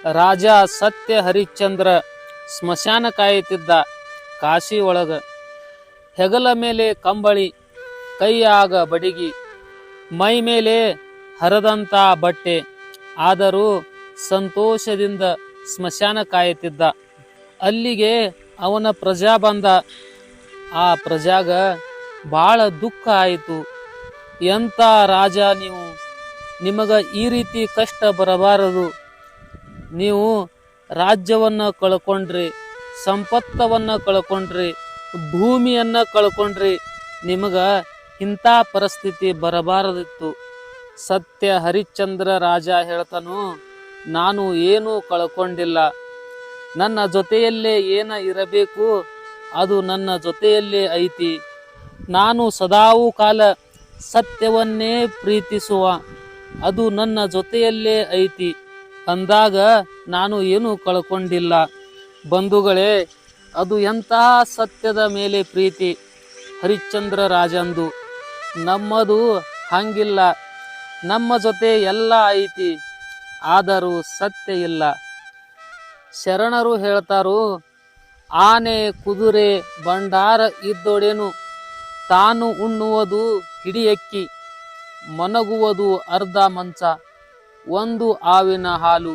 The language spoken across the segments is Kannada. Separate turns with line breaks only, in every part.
ರಾಜ ಸತ್ಯ ಹರಿಶ್ಚಂದ್ರ ಸ್ಮಶಾನ ಕಾಯುತ್ತಿದ್ದ ಕಾಶಿ ಒಳಗ. ಹೆಗಲ ಮೇಲೆ ಕಂಬಳಿ, ಕೈಯಾಗ ಬಡಿಗಿ, ಮೈ ಮೇಲೆ ಹರದಂತ ಬಟ್ಟೆ, ಆದರೂ ಸಂತೋಷದಿಂದ ಸ್ಮಶಾನ ಕಾಯುತ್ತಿದ್ದ. ಅಲ್ಲಿಗೆ ಅವನ ಪ್ರಜಾ ಬಂದ. ಆ ಪ್ರಜಾಗ ಭಾಳ ದುಃಖ ಆಯಿತು. ಎಂಥ ರಾಜ ನೀವು, ನಿಮಗ ಈ ರೀತಿ ಕಷ್ಟ ಬರಬಾರದು. ನೀವು ರಾಜ್ಯವನ್ನು ಕಳ್ಕೊಂಡ್ರಿ, ಸಂಪತ್ತವನ್ನು ಕಳ್ಕೊಂಡ್ರಿ, ಭೂಮಿಯನ್ನು ಕಳ್ಕೊಂಡ್ರಿ. ನಿಮಗ ಇಂಥ ಪರಿಸ್ಥಿತಿ ಬರಬಾರದಿತ್ತು. ಸತ್ಯ ಹರಿಶ್ಚಂದ್ರ ರಾಜ ಹೇಳ್ತಾನು, ನಾನು ಏನೂ ಕಳ್ಕೊಂಡಿಲ್ಲ. ನನ್ನ ಜೊತೆಯಲ್ಲೇ ಏನ ಇರಬೇಕು ಅದು ನನ್ನ ಜೊತೆಯಲ್ಲೇ ಐತಿ. ನಾನು ಸದಾವು ಕಾಲ ಸತ್ಯವನ್ನೇ ಪ್ರೀತಿಸುವ, ಅದು ನನ್ನ ಜೊತೆಯಲ್ಲೇ ಐತಿ ಅಂದಾಗ ನಾನು ಏನೂ ಕಳ್ಕೊಂಡಿಲ್ಲ. ಬಂಧುಗಳೇ, ಅದು ಎಂತಹ ಸತ್ಯದ ಮೇಲೆ ಪ್ರೀತಿ ಹರಿಶ್ಚಂದ್ರ ರಾಜಂದು. ನಮ್ಮದು ಹಂಗಿಲ್ಲ. ನಮ್ಮ ಜೊತೆ ಎಲ್ಲ ಐತಿ, ಆದರೂ ಸತ್ಯ ಇಲ್ಲ. ಶರಣರು ಹೇಳ್ತಾರು, ಆನೆ ಕುದುರೆ ಭಂಡಾರ ಇದ್ದೊಡೇನು, ತಾನು ಉಣ್ಣುವುದು ಹಿಡಿಯಕ್ಕಿ, ಮನಗುವುದು ಅರ್ಧ ಮಂಚ, ಒಂದು ಆವಿನ ಹಾಲು.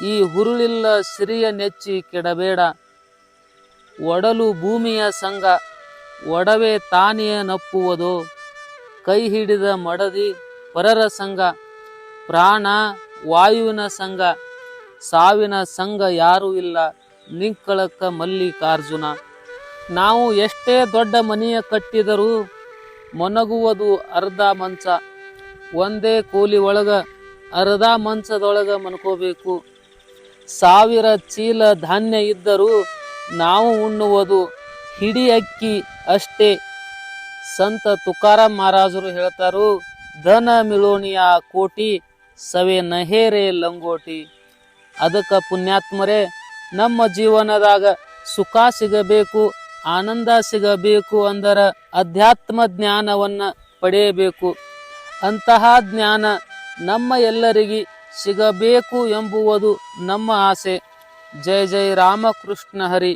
ಈ ಹುರುಳಿಲ್ಲ ಸಿರಿಯ ನೆಚ್ಚಿ ಕೆಡಬೇಡ, ಒಡಲು ಭೂಮಿಯ ಸಂಗ, ಒಡವೆ ತಾನಿಯ ನಪ್ಪುವುದು. ಕೈ ಹಿಡಿದ ಮಡದಿ ಪರರ ಸಂಗ, ಪ್ರಾಣ ವಾಯುವಿನ ಸಂಗ, ಸಾವಿನ ಸಂಗ ಯಾರೂ ಇಲ್ಲ. ನಿಂಕಳಕ ಮಲ್ಲಿಕಾರ್ಜುನ. ನಾವು ಎಷ್ಟೇ ದೊಡ್ಡ ಮನೆಯ ಕಟ್ಟಿದರೂ ಮನಗುವುದು ಅರ್ಧ ಮಂಚ. ಒಂದೇ ಕೂಲಿ ಒಳಗ ಅರ್ಧ ಮಂಚದೊಳಗ ಮನ್ಕೋಬೇಕು. 1000 ಚೀಲ ಧಾನ್ಯ ಇದ್ದರೂ ನಾವು ಉಣ್ಣುವುದು ಹಿಡಿ ಅಕ್ಕಿ ಅಷ್ಟೇ. ಸಂತ ತುಕಾರಾಮ್ ಮಹಾರಾಜರು ಹೇಳ್ತಾರು, ಧನ ಮಿಳೋಣಿಯ ಕೋಟಿ, ಸವೆ ನಹೇರೆ ಲಂಗೋಟಿ. ಅದಕ್ಕೆ ಪುಣ್ಯಾತ್ಮರೇ, ನಮ್ಮ ಜೀವನದಾಗ ಸುಖ ಸಿಗಬೇಕು, ಆನಂದ ಸಿಗಬೇಕು ಅಂದರೆ ಅಧ್ಯಾತ್ಮ ಜ್ಞಾನವನ್ನ ಪಡೆಯಬೇಕು. ಅಂತಹ ಜ್ಞಾನ ನಮ್ಮ ಎಲ್ಲರಿಗೆ ಸಿಗಬೇಕು ಎಂಬುವುದು ನಮ್ಮ ಆಸೆ. ಜೈ ಜೈ ರಾಮಕೃಷ್ಣ ಹರಿ.